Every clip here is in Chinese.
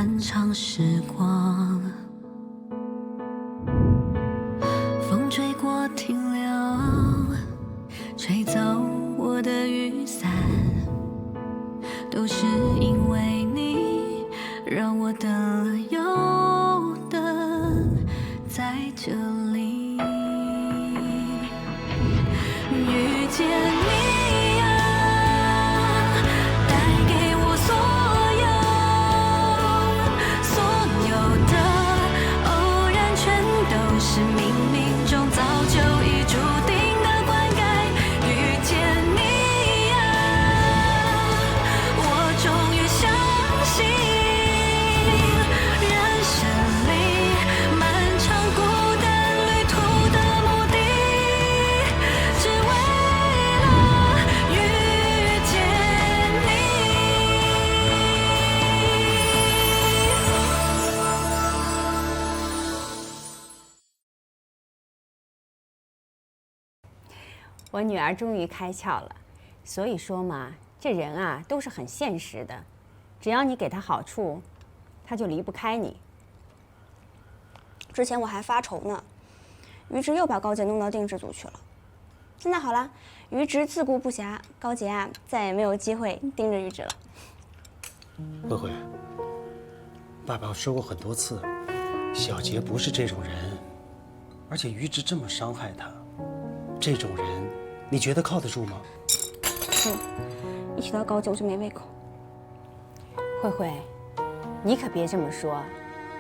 漫长时光，风吹过停留，吹走我的雨伞，都是因为你让我等了又等，在这里遇见你啊，带给我所有的偶然，全都是冥冥中早就已注定的灌溉。遇见你啊，我终于相信，人生里漫长孤单旅途的目的，只为了遇见你。我女儿终于开窍了，所以说嘛，这人啊都是很现实的，只要你给她好处，她就离不开你。之前我还发愁呢，于直又把高洁弄到定制组去了。现在好了，于直自顾不暇，高洁啊再也没有机会盯着于直了。慧慧，爸爸说过很多次，小杰不是这种人，而且于直这么伤害他，这种人，你觉得靠得住吗？一提到高洁我就没胃口。慧慧，你可别这么说，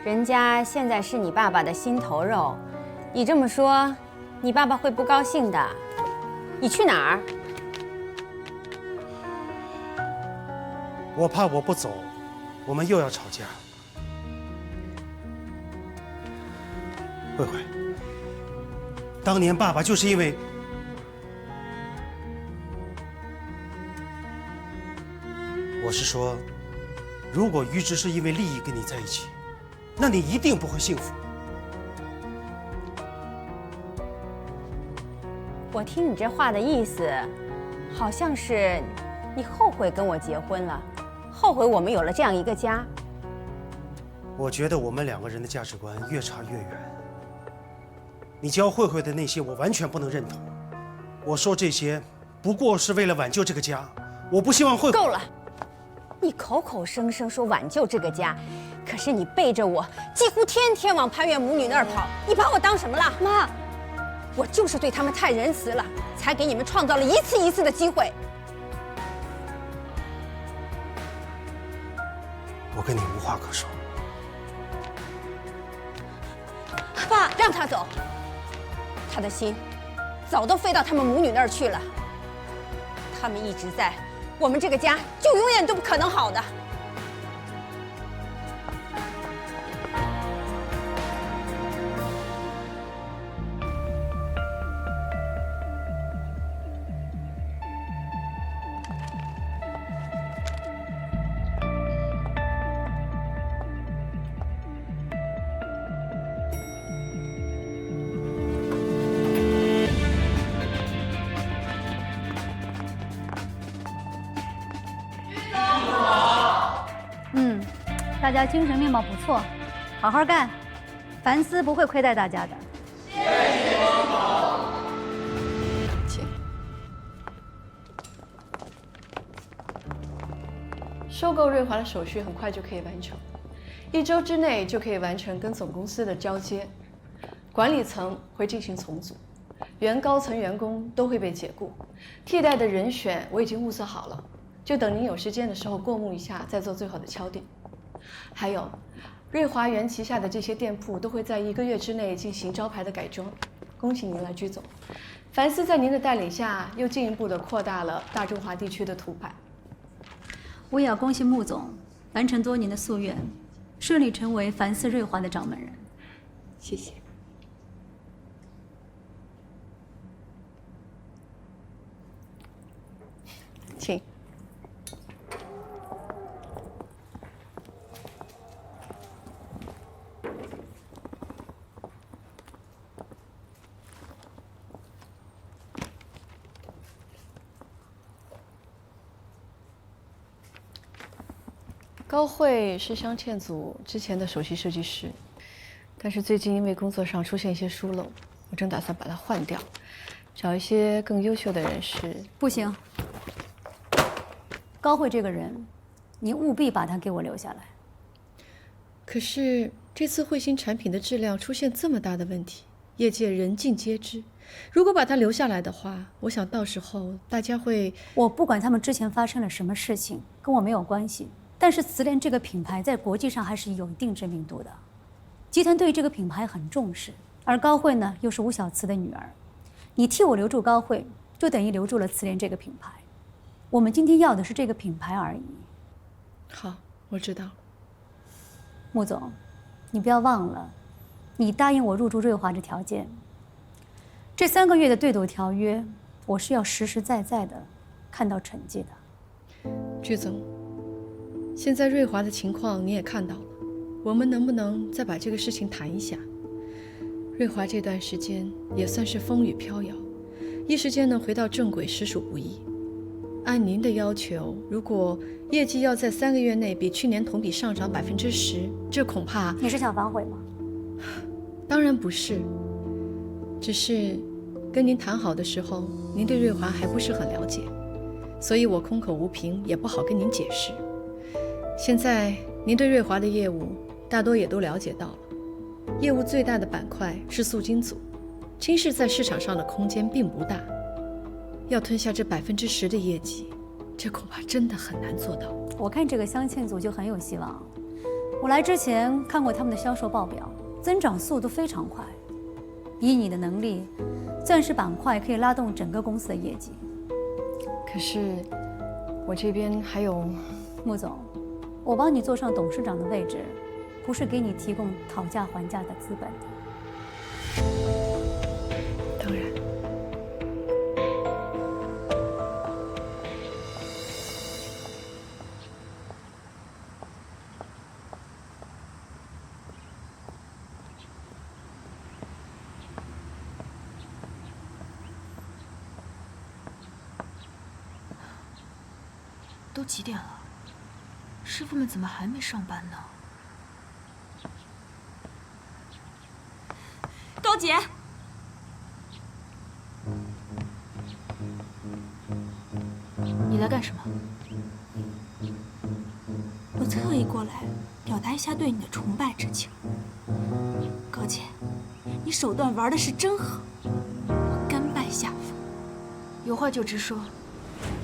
人家现在是你爸爸的心头肉，你这么说，你爸爸会不高兴的。你去哪儿？我怕我不走，我们又要吵架。慧慧，当年爸爸就是因为……我是说，如果于直是因为利益跟你在一起，那你一定不会幸福。我听你这话的意思，好像是你后悔跟我结婚了，后悔我们有了这样一个家。我觉得我们两个人的价值观越差越远。你教慧慧的那些，我完全不能认同。我说这些，不过是为了挽救这个家。我不希望慧慧……够了！你口口声声说挽救这个家，可是你背着我，几乎天天往潘岳母女那儿跑。你把我当什么了？妈，我就是对他们太仁慈了，才给你们创造了一次一次的机会。我跟你无话可说。爸，让他走。他的心早都飞到他们母女那儿去了。他们一直在，我们这个家就永远都不可能好的。大家精神面貌不错，好好干，凡思不会亏待大家的。谢谢王总。请。收购瑞华的手续很快就可以完成，1周之内就可以完成跟总公司的交接，管理层会进行重组，原高层员工都会被解雇，替代的人选我已经物色好了，就等您有时间的时候过目一下，再做最后的敲定。还有，瑞华园旗下的这些店铺都会在1个月之内进行招牌的改装。恭喜您了，居总。凡思在您的带领下，又进一步的扩大了大中华地区的图牌。我也要恭喜穆总完成多年的夙愿，顺利成为凡思瑞华的掌门人。谢谢。请。高慧是镶嵌组之前的首席设计师，但是最近因为工作上出现一些疏漏，我正打算把她换掉，找一些更优秀的人士。不行，高慧这个人，你务必把她给我留下来。可是这次慧星产品的质量出现这么大的问题，业界人尽皆知。如果把她留下来的话，我想到时候大家会……我不管他们之前发生了什么事情，跟我没有关系。但是慈联这个品牌在国际上还是有一定知名度的，集团对这个品牌很重视。而高慧呢，又是吴小慈的女儿，你替我留住高慧，就等于留住了慈联这个品牌。我们今天要的是这个品牌而已。好，我知道。穆总，你不要忘了，你答应我入驻瑞华的条件。这3个月的对赌条约，我是要实实在在的看到成绩的。具总，现在瑞华的情况你也看到了，我们能不能再把这个事情谈一下？瑞华这段时间也算是风雨飘摇，一时间能回到正轨实属不易。按您的要求，如果业绩要在3个月内比去年同比上涨10%，这恐怕……你是想反悔吗？当然不是，只是跟您谈好的时候，您对瑞华还不是很了解，所以我空口无凭，也不好跟您解释。现在您对瑞华的业务大多也都了解到了，业务最大的板块是塑金组，轻视在市场上的空间并不大，要吞下这10%的业绩，这恐怕真的很难做到。我看这个镶嵌组就很有希望。我来之前看过他们的销售报表，增长速度非常快。以你的能力，钻石板块可以拉动整个公司的业绩。可是我这边还有……穆总，我帮你坐上董事长的位置，不是给你提供讨价还价的资本的。当然。都几点了？师傅们怎么还没上班呢？高姐，你来干什么？我特意过来表达一下对你的崇拜之情。高姐，你手段玩的是真狠，我甘拜下风。有话就直说，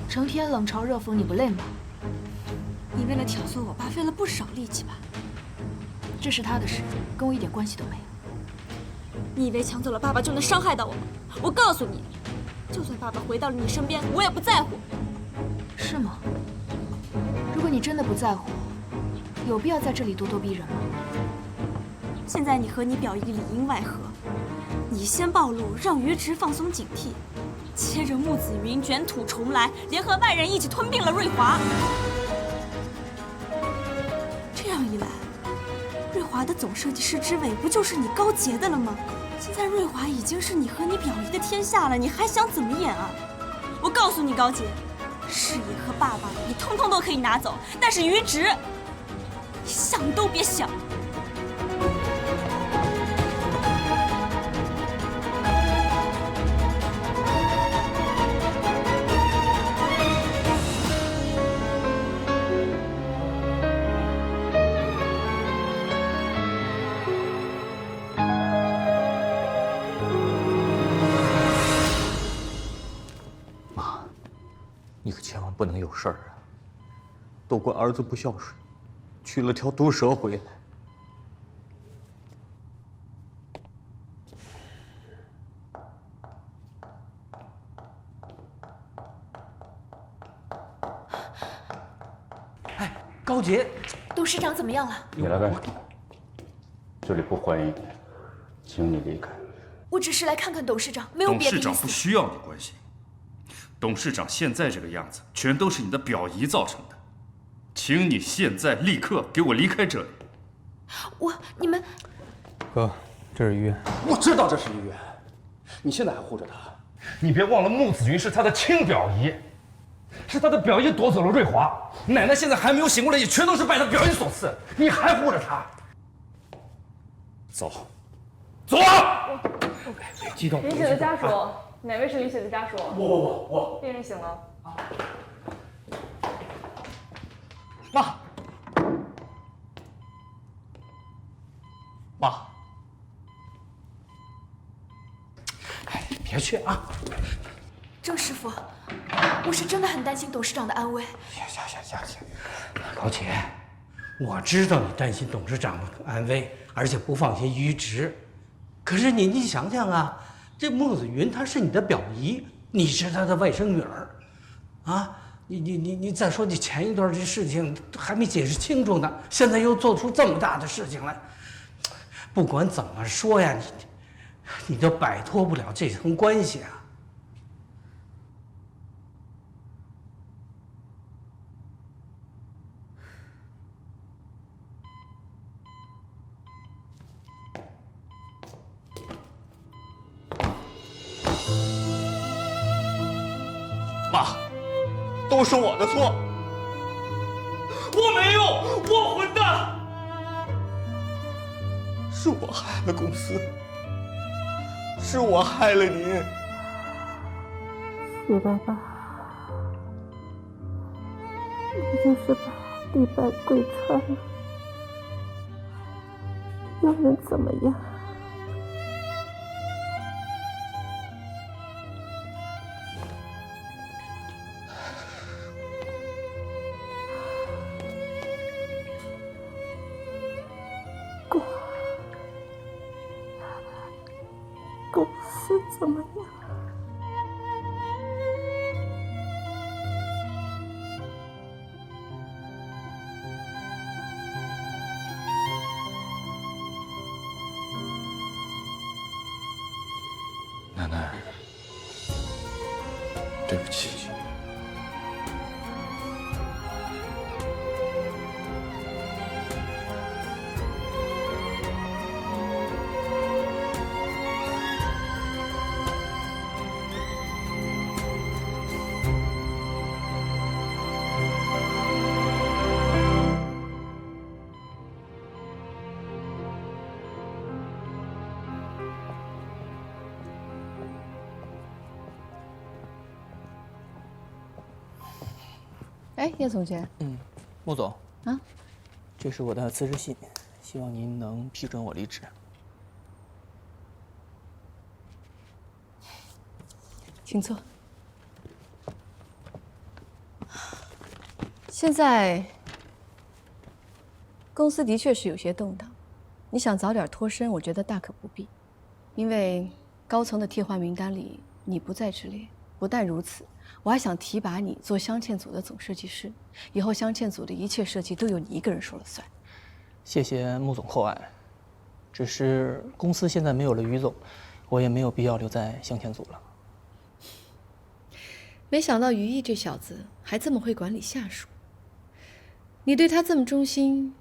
成天冷嘲热讽，你不累吗？你为了挑唆我爸费了不少力气吧？这是他的事，跟我一点关系都没有。你以为抢走了爸爸就能伤害到我吗？我告诉你，就算爸爸回到了你身边，我也不在乎。是吗？如果你真的不在乎，有必要在这里咄咄逼人吗？现在你和你表姨里应外合，你先暴露，让于直放松警惕，接着穆子云卷土重来，联合外人一起吞并了瑞华。这样一来，瑞华的总设计师之位不就是你高洁的了吗？现在瑞华已经是你和你表姨的天下了，你还想怎么演啊？我告诉你，高洁，事业和爸爸你通通都可以拿走，但是于直，你想都别想。你可千万不能有事儿啊！都怪儿子不孝顺，娶了条毒蛇回来。哎，高洁，董事长怎么样了？你来干什么？这里不欢迎你，请你离开。我只是来看看董事长，没有别的意思。董事长不需要你关心。董事长现在这个样子，全都是你的表姨造成的，请你现在立刻给我离开这里。你们，哥，这是医院。我知道这是医院，你现在还护着他？你别忘了，穆子云是他的亲表姨。是他的表姨夺走了瑞华，奶奶现在还没有醒过来，也全都是拜他表姨所赐。你还护着他？走，走啊！别激动。李姐的家属，哪位是李姐的家属？我。病人醒了。妈，别去啊！郑师傅，我是真的很担心董事长的安危。行，高姐，我知道你担心董事长的安危，而且不放心于直。可是你想想啊，这孟子云她是你的表姨，你是她的外甥女儿，啊，你再说你前一段这事情还没解释清楚呢，现在又做出这么大的事情来，不管怎么说呀，你都摆脱不了这层关系啊。妈，都是我的错，我没有，我混蛋，是我害了公司，是我害了您。起来吧，你就是把礼拜跪穿了，又能怎么样？公司怎么样？奶奶，对不起。哎，叶总监。穆总。啊，这是我的辞职信，希望您能批准我离职。请坐。现在公司的确是有些动荡，你想早点脱身，我觉得大可不必。因为高层的替换名单里你不在之列，不但如此，我还想提拔你做镶嵌组的总设计师，以后镶嵌组的一切设计都由你一个人说了算。谢谢穆总厚爱，只是公司现在没有了于总，我也没有必要留在镶嵌组了。没想到于毅这小子还这么会管理下属，你对他这么忠心，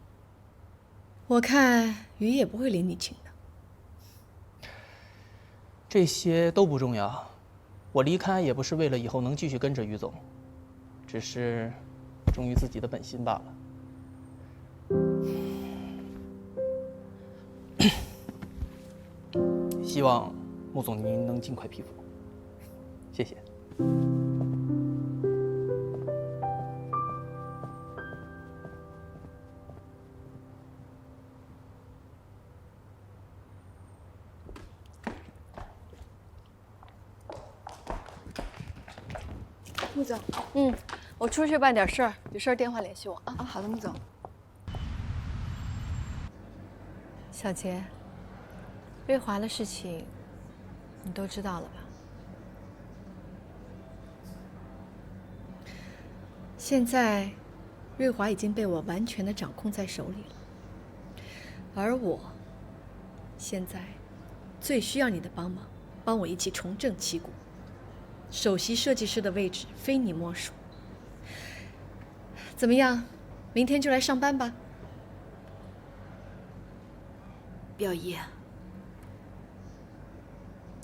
我看于毅也不会领你情的。这些都不重要，我离开也不是为了以后能继续跟着于总，只是忠于自己的本心罢了。希望穆总您能尽快批复，谢谢。穆总，我出去办点事儿，有事儿电话联系我啊。好的，穆总。小杰，瑞华的事情你都知道了吧？现在，瑞华已经被我完全的掌控在手里了，而我现在最需要你的帮忙，帮我一起重振旗鼓。首席设计师的位置非你莫属。怎么样，明天就来上班吧？表姨，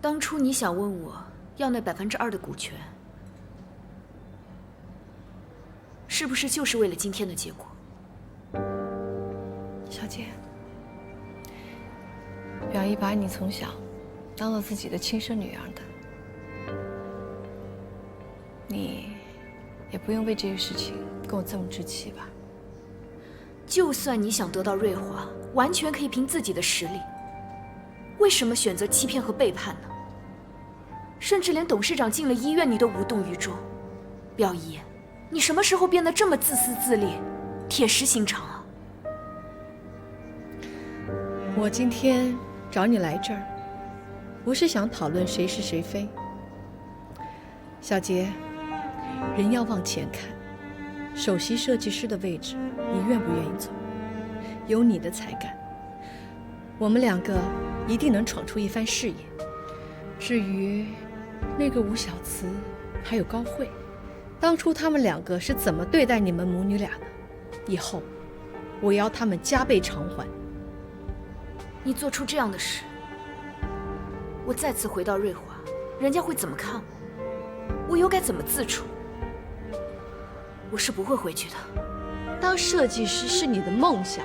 当初你想问我要那2%的股权，是不是就是为了今天的结果？小姐，表姨把你从小当做自己的亲生女儿的，你也不用为这个事情跟我这么置气吧。就算你想得到瑞华，完全可以凭自己的实力，为什么选择欺骗和背叛呢？甚至连董事长进了医院你都无动于衷。表姨，你什么时候变得这么自私自利、铁石心肠啊？我今天找你来这儿，不是想讨论谁是谁非。小杰，人要往前看，首席设计师的位置，你愿不愿意走？有你的才干，我们两个一定能闯出一番事业。至于那个吴小慈还有高慧，当初他们两个是怎么对待你们母女俩的？以后我要他们加倍偿还。你做出这样的事，我再次回到瑞华，人家会怎么看我？我又该怎么自处？我是不会回去的。当设计师是你的梦想，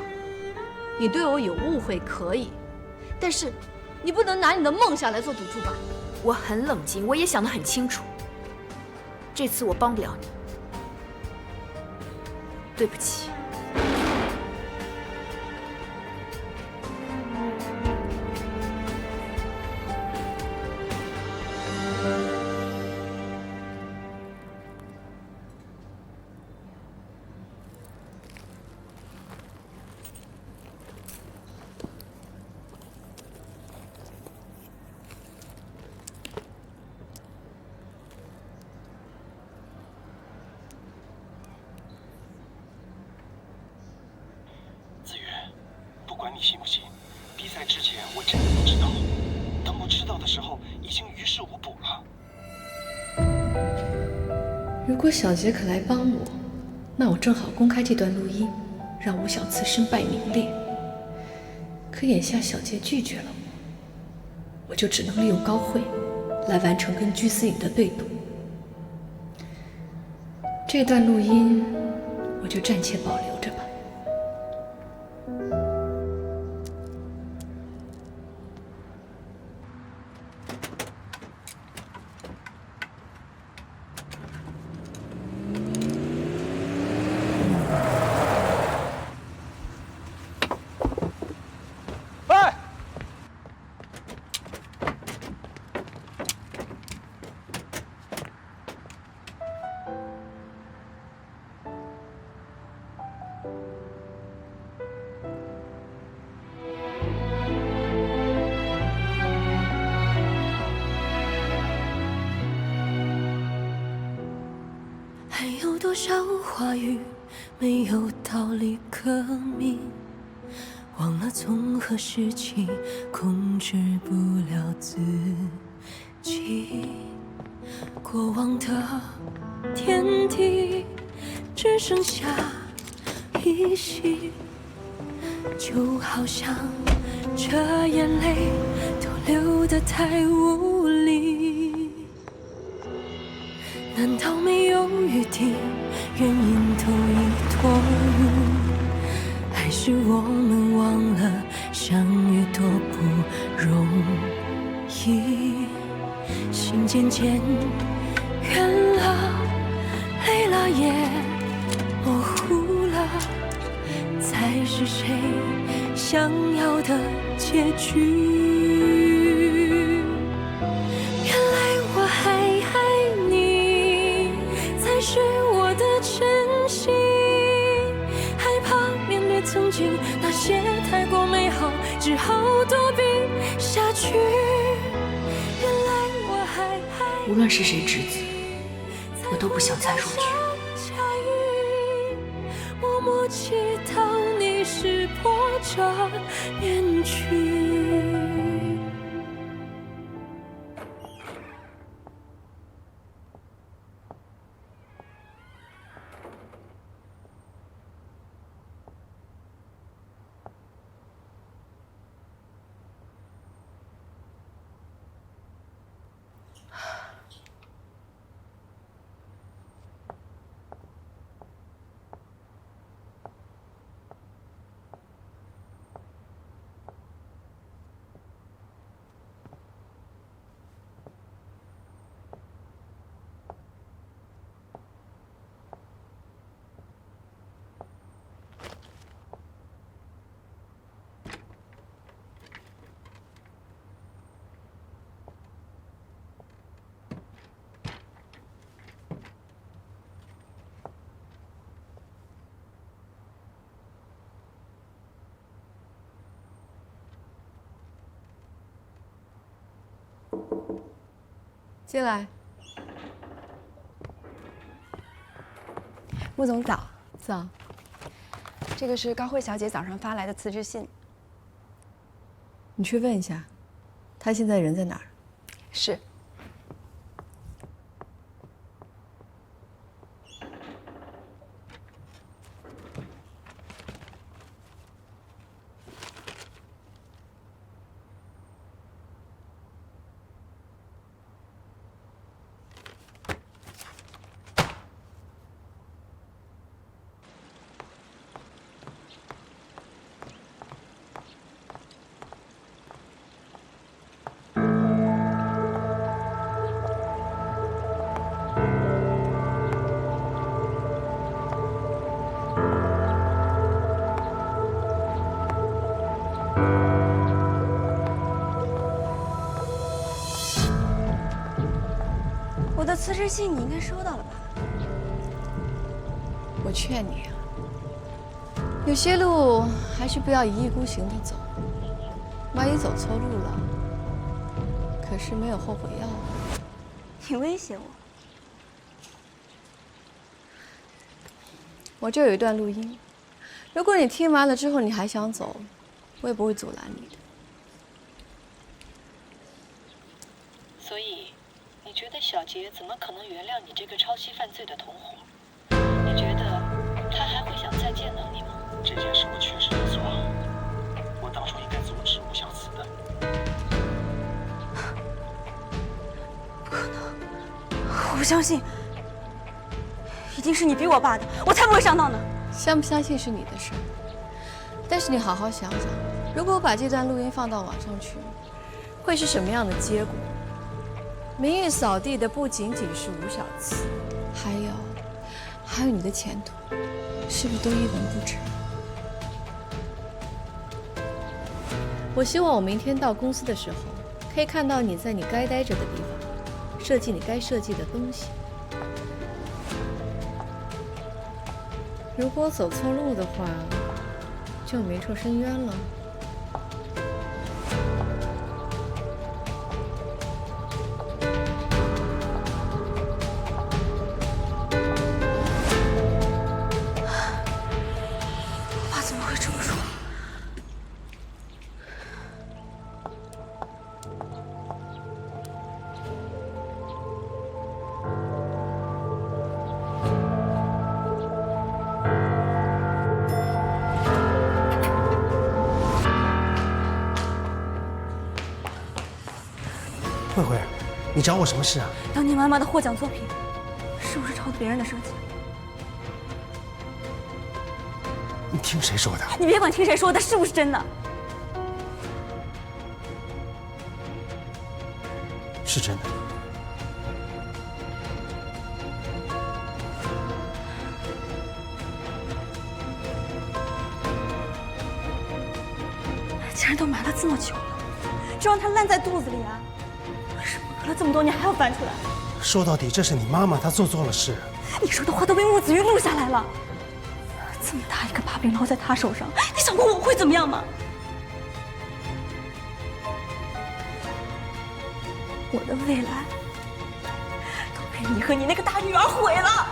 你对我有误会可以，但是你不能拿你的梦想来做赌注吧？我很冷静，我也想得很清楚。这次我帮不了你，对不起。不管你信不信，比赛之前我真的不知道。等我知道的时候，已经于事无补了。如果小杰肯来帮我，那我正好公开这段录音，让吴小慈身败名裂。可眼下小杰拒绝了我就只能利用高慧来完成跟居思颖的对赌。这段录音我就暂且保留着吧。还有多少话语没有道理可明？忘了从何时起控制不了自己，过往的天地只剩下依稀，就好像这眼泪都流得太无力。难道没有余地，原因都已多余？还是我们忘了相遇多不容易？心渐渐远了，累了也模糊了，才是谁想要的结局？原来我还爱你，才是我的真心。害怕面对曾经那些太过美好，只好躲避下去。原来我还爱你，无论是谁执子，我都不想再入局。默默祈祷你识破这面具。进来。穆总早。早。这个是高慧小姐早上发来的辞职信。你去问一下，她现在人在哪儿？是。我的辞职信你应该收到了吧？我劝你啊，有些路还是不要一意孤行的走，万一走错路了，可是没有后悔药。你威胁我？我这有一段录音，如果你听完了之后你还想走，我也不会阻拦你的。所以，你觉得小杰怎么可能原谅你这个抄袭犯罪的同伙？你觉得他还会想再见到你吗？这件事我确实有错，我当初应该阻止吴小慈的。不可能，我不相信，一定是你逼我爸的，我才不会上当呢。相不相信是你的事，但是你好好想想，如果我把这段录音放到网上去，会是什么样的结果？名誉扫地的不仅仅是吴小慈，还有你的前途，是不是都一文不值？我希望我明天到公司的时候，可以看到你在你该待着的地方，设计你该设计的东西。如果走错路的话，就没处申冤了。爸怎么会这么说？慧慧，你找我什么事啊？当年妈妈的获奖作品，是不是抄的别人的设计？你听谁说的？你别管听谁说的，是不是真的？是真的。既然都埋了这么久了，就让它烂在肚子里啊！为什么隔了这么多年还要翻出来？说到底，这是你妈妈，她做错了事。你说的话都被穆子云录下来了。这么大一个把柄落在他手上，你想过我会怎么样吗？我的未来都被你和你那个大女儿毁了。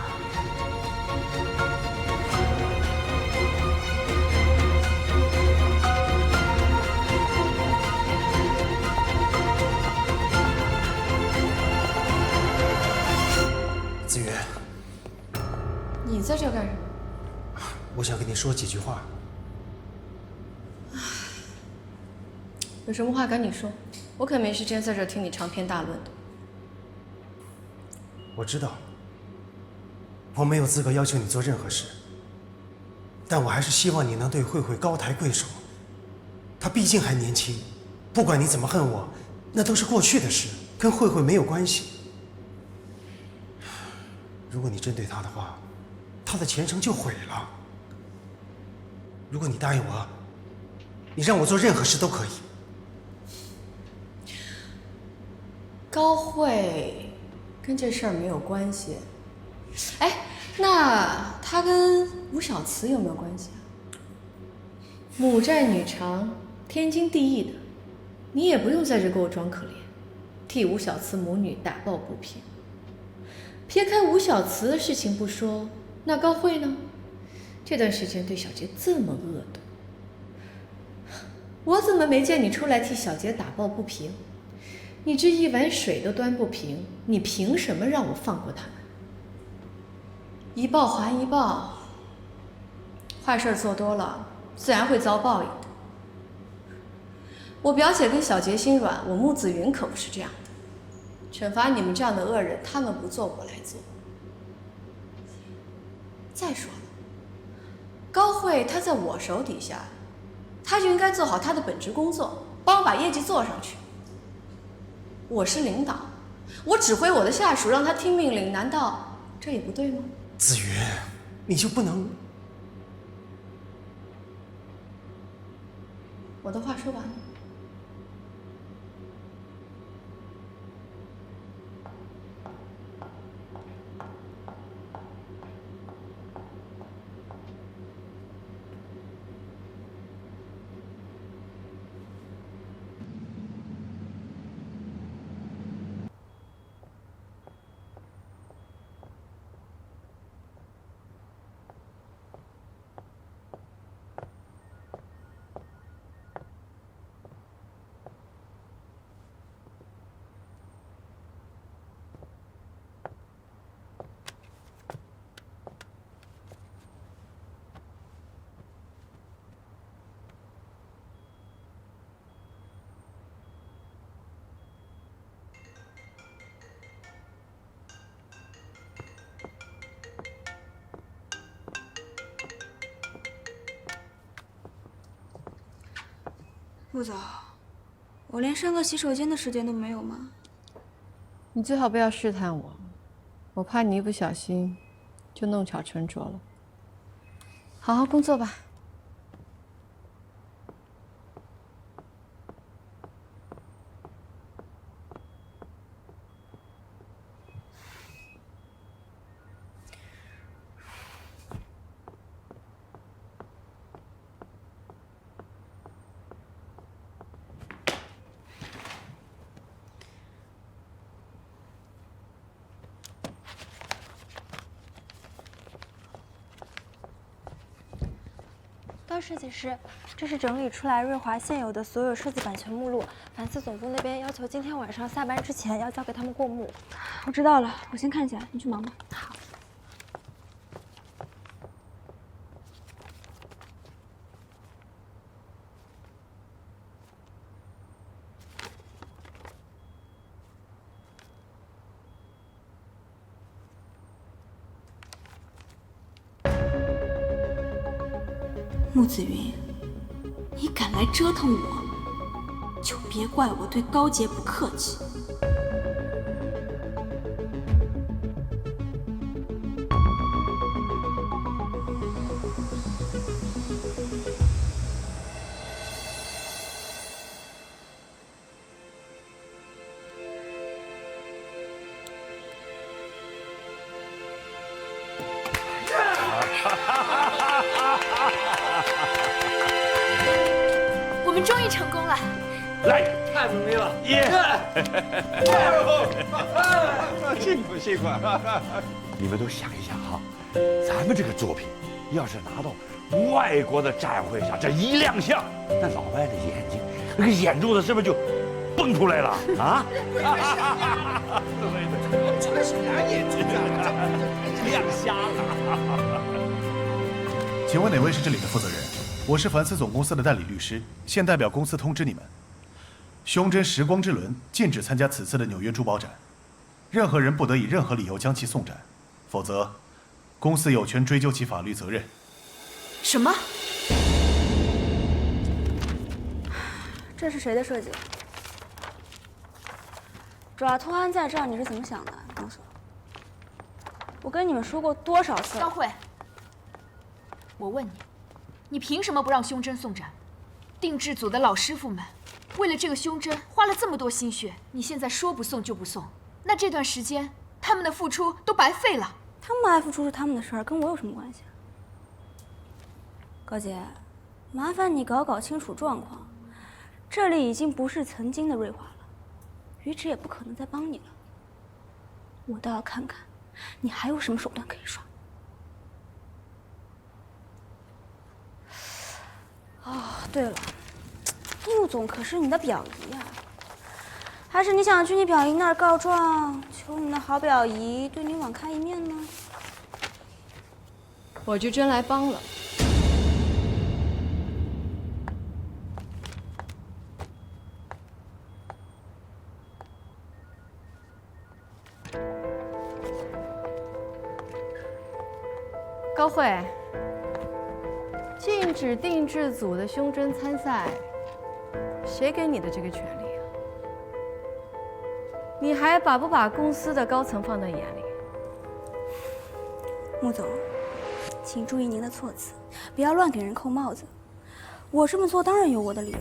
子云，你在这干什么？我想跟你说几句话。有什么话赶紧说，我可没时间在这听你长篇大论的。我知道，我没有资格要求你做任何事，但我还是希望你能对慧慧高抬贵手。她毕竟还年轻，不管你怎么恨我，那都是过去的事，跟慧慧没有关系。如果你针对她的话，她的前程就毁了。如果你答应我，你让我做任何事都可以。高慧跟这事儿没有关系。哎，那她跟吴小慈有没有关系啊？母债女偿，天经地义的，你也不用在这给我装可怜。替吴小慈母女打抱不平。撇开吴小慈的事情不说，那高慧呢？这段时间对小杰这么恶毒，我怎么没见你出来替小杰打抱不平？你这一碗水都端不平，你凭什么让我放过他们？一报还一报，坏事做多了，自然会遭报应的。我表姐跟小杰心软，我穆子云可不是这样的。惩罚你们这样的恶人，他们不做，我来做。再说了，高慧她在我手底下，她就应该做好她的本职工作，帮我把业绩做上去。我是领导，我指挥我的下属，让他听命令，难道这也不对吗？子云，你就不能……我的话说完了。陆总，我连上个洗手间的时间都没有吗？你最好不要试探我，我怕你一不小心就弄巧成拙了。好好工作吧。高设计师，这是整理出来瑞华现有的所有设计版权目录，反思总部那边要求今天晚上下班之前要交给他们过目。我知道了，我先看一下，你去忙吧。好。穆子云，你敢来折腾我，就别怪我对高洁不客气。我们终于成功了！来，太不容易了！耶！辛苦辛苦！你们都想一想哈，咱们这个作品要是拿到外国的展会上，这一亮相，那老外的眼睛，那个眼珠子是不是就蹦出来了啊？对，这是俩眼睛亮瞎了。请问哪位是这里的负责人？我是凡思总公司的代理律师，现代表公司通知你们，胸针时光之轮禁止参加此次的纽约珠宝展，任何人不得以任何理由将其送展，否则公司有权追究其法律责任。什么？这是谁的设计？爪托安在这儿，你是怎么想的？你告诉我。我跟你们说过多少次了？张慧，我问你，你凭什么不让胸针送展？定制组的老师傅们为了这个胸针花了这么多心血，你现在说不送就不送，那这段时间他们的付出都白费了。他们爱付出是他们的事儿，跟我有什么关系？高洁，麻烦你搞清楚状况，这里已经不是曾经的瑞华了，于直也不可能再帮你了。我倒要看看，你还有什么手段可以耍。哦，对了，穆总可是你的表姨呀，还是你想去你表姨那儿告状，求你那好表姨对你网开一面呢？我就真来帮了。高慧，禁止定制组的胸针参赛，谁给你的这个权利啊？你还不把公司的高层放在眼里？穆总，请注意您的措辞，不要乱给人扣帽子。我这么做当然有我的理由。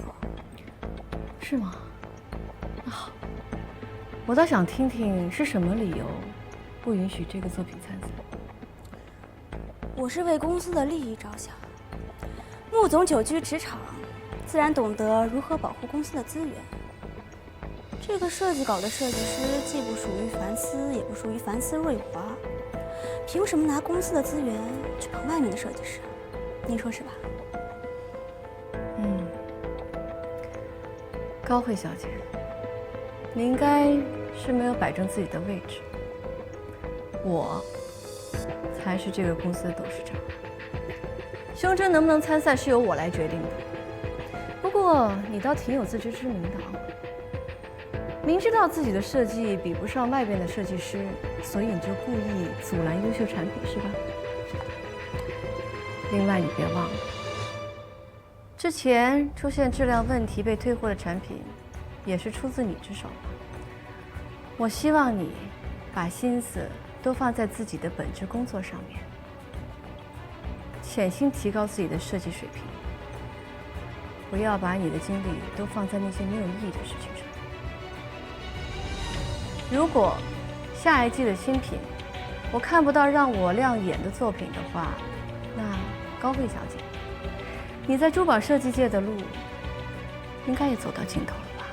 是吗？那好，我倒想听听是什么理由不允许这个作品参赛。我是为公司的利益着想。穆总久居职场，自然懂得如何保护公司的资源。这个设计稿的设计师既不属于凡思，也不属于凡思瑞华，凭什么拿公司的资源去捧外面的设计师？您说是吧？高慧小姐，你应该是没有摆正自己的位置。我才是这个公司的董事长，胸针能不能参赛是由我来决定的。不过你倒挺有自知之明的啊，明知道自己的设计比不上外边的设计师，所以你就故意阻拦优秀产品，是吧？另外，你别忘了，之前出现质量问题被退货的产品，也是出自你之手。我希望你把心思都放在自己的本职工作上面，潜心提高自己的设计水平，不要把你的精力都放在那些没有意义的事情上。如果下一季的新品我看不到让我亮眼的作品的话，那高慧小姐，你在珠宝设计界的路应该也走到尽头了吧？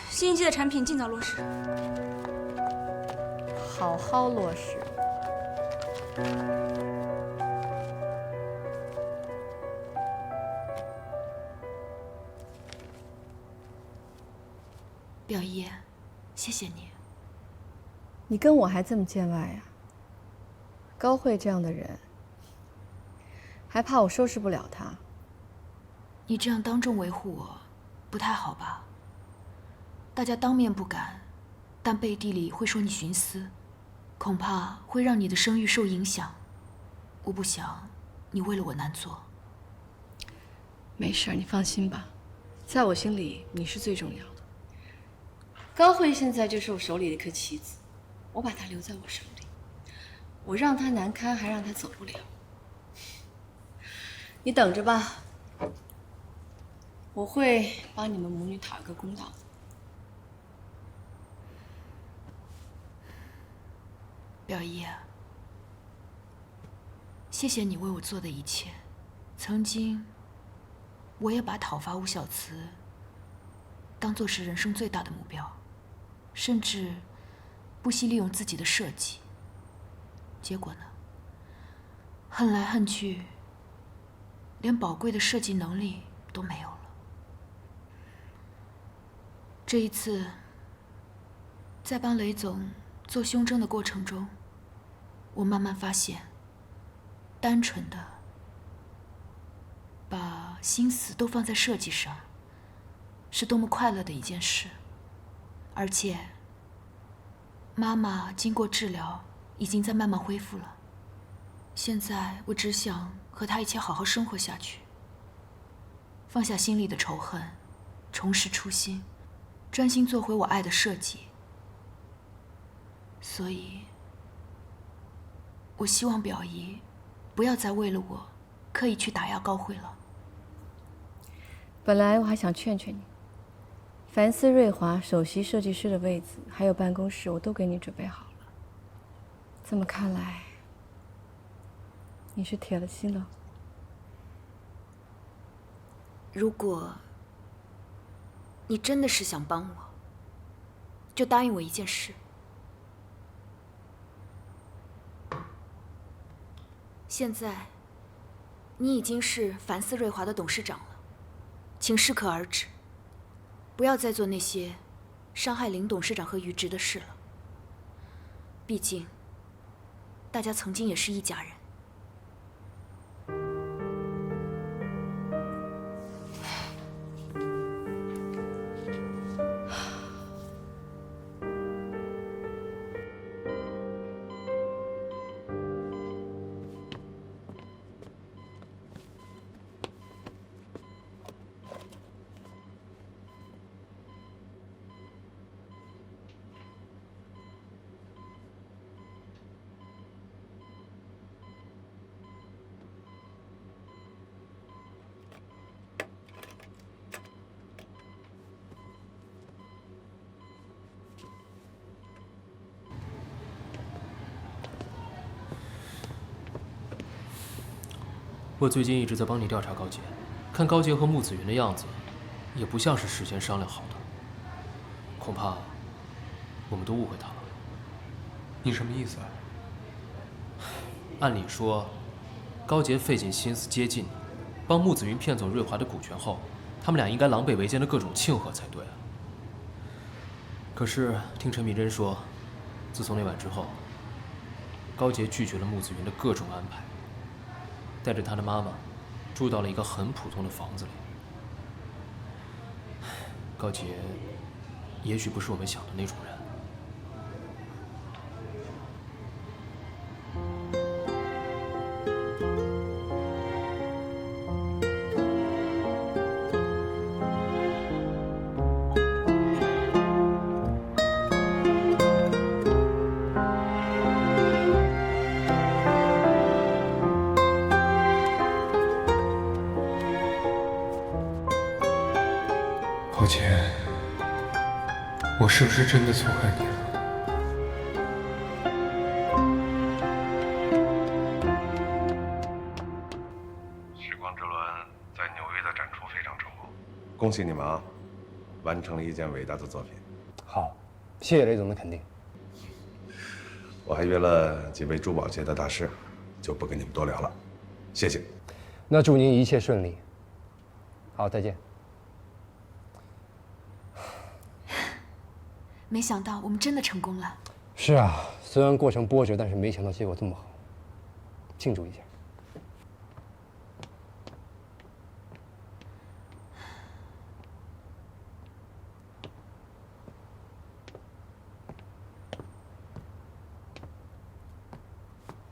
新一季的产品尽早落实，好好落实。表姨，谢谢你。你跟我还这么见外啊？高慧这样的人，还怕我收拾不了她？你这样当众维护我，不太好吧？大家当面不敢，但背地里会说你徇私，恐怕会让你的声誉受影响。我不想你为了我难做。没事，你放心吧，在我心里你是最重要的。高慧现在就是我手里的一颗棋子，我把她留在我手里，我让她难堪，还让她走不了。你等着吧，我会帮你们母女讨一个公道的。表姨，谢谢你为我做的一切。曾经，我也把讨伐吴小慈当作是人生最大的目标，甚至不惜利用自己的设计。结果呢，恨来恨去，连宝贵的设计能力都没有了。这一次，在帮雷总做胸针的过程中，我慢慢发现，单纯的把心思都放在设计上，是多么快乐的一件事。而且，妈妈经过治疗，已经在慢慢恢复了。现在我只想和她一起好好生活下去，放下心里的仇恨，重拾初心，专心做回我爱的设计。所以，我希望表姨不要再为了我刻意去打压高慧了。本来我还想劝劝你，凡思瑞华首席设计师的位子还有办公室我都给你准备好了。这么看来，你是铁了心了。如果你真的是想帮我，就答应我一件事。现在，你已经是凡斯瑞华的董事长了，请适可而止，不要再做那些伤害林董事长和于直的事了。毕竟，大家曾经也是一家人。我最近一直在帮你调查高洁，看高洁和穆子云的样子，也不像是事先商量好的，恐怕我们都误会他了。你什么意思啊？按理说，高洁费尽心思接近你，帮穆子云骗走瑞华的股权后，他们俩应该狼狈为奸的各种庆贺才对啊。可是听陈敏贞说，自从那晚之后，高洁拒绝了穆子云的各种安排。带着他的妈妈，住到了一个很普通的房子里。高洁，也许不是我们想的那种人。高洁，我是不是真的错怪你了？时光之轮在纽约的展出非常成功，恭喜你们啊，完成了一件伟大的作品。好，谢谢雷总的肯定。我还约了几位珠宝界的大师，就不跟你们多聊了，谢谢。那祝您一切顺利。好，再见。没想到我们真的成功了。是啊，虽然过程波折，但是没想到结果这么好，庆祝一下。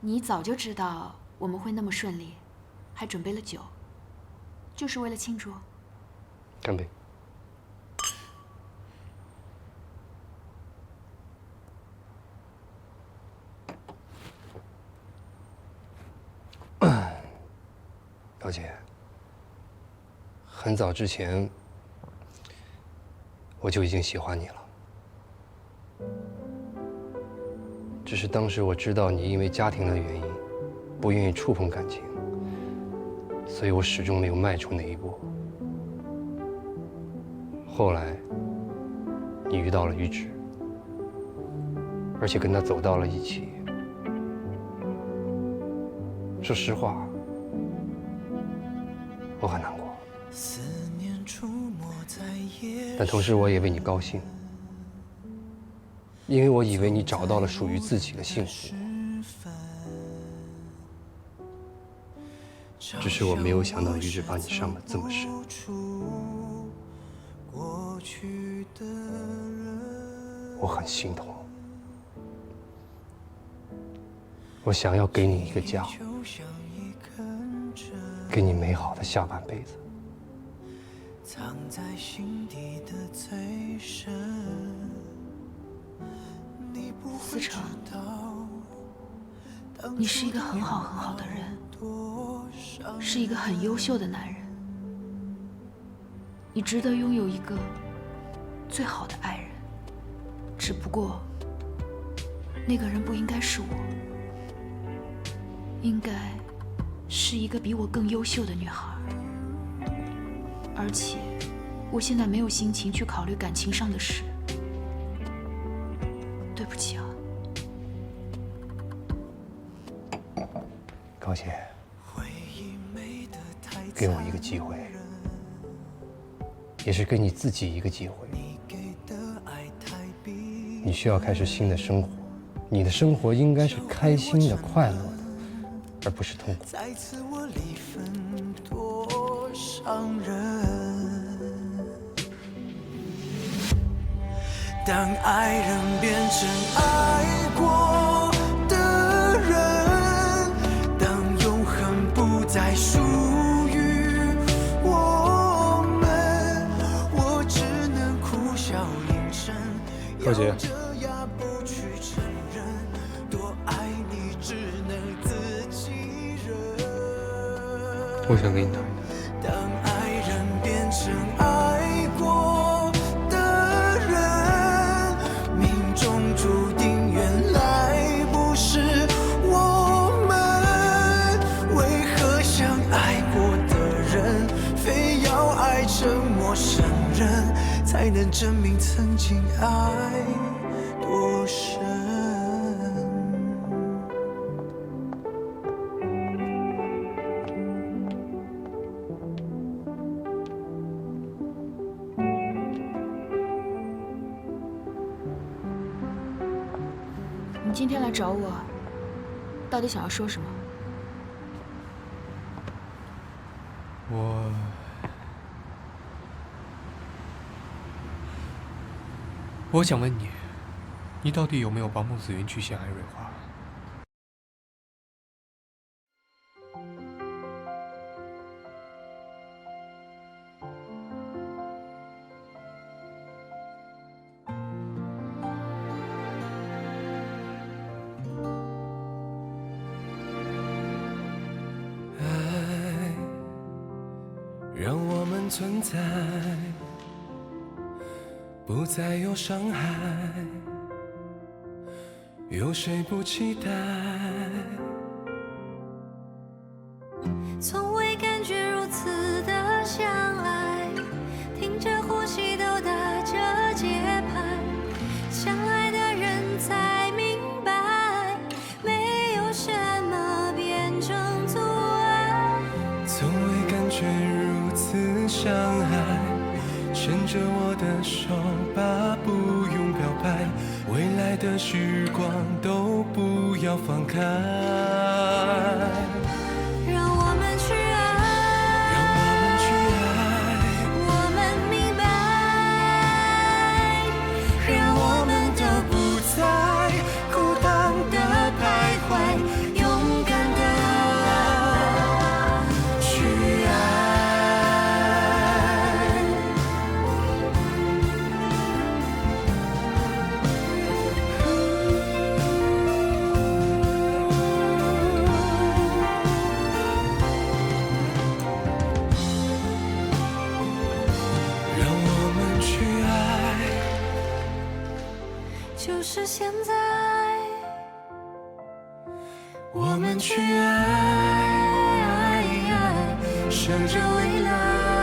你早就知道我们会那么顺利，还准备了酒，就是为了庆祝。干杯！高洁，很早之前我就已经喜欢你了，只是当时我知道你因为家庭的原因，不愿意触碰感情，所以我始终没有迈出那一步。后来，你遇到了于直，而且跟他走到了一起。说实话，我很难过，但同时我也为你高兴，因为我以为你找到了属于自己的幸福。只是我没有想到于直把你伤得这么深。我很心痛，我想要给你一个家，给你美好的下半辈子。思成，你是一个很好很好的人，是一个很优秀的男人，你值得拥有一个最好的爱人。只不过，那个人不应该是我，应该是一个比我更优秀的女孩。而且我现在没有心情去考虑感情上的事，对不起啊。高姐，给我一个机会，也是给你自己一个机会。你需要开始新的生活，你的生活应该是开心的、快乐的，而不是痛苦。再次我离分多伤人，当爱人变成爱过的人，当永恒不再属于我们，我只能苦笑眼神。高姐，我想跟你谈一谈。当爱人变成爱过的人，命中注定原来不是我们，为何相爱过的人非要爱成陌生人，才能证明曾经爱多深？你今天来找我，到底想要说什么？我想问你，你到底有没有帮孟子云去陷害瑞华？让我们存在，不再有伤害，有谁不期待？从未感觉如此的相爱，听着呼吸都打着节拍，相爱的人才明白，没有什么变成阻碍。从未感觉如此相爱，牵着我的手吧，不用表白，未来的时光都不要放开。让我们去爱，让我们去爱，我们明白，让我们都不再孤单的徘徊，勇敢的去爱。就是现在，我们去爱，向着未来。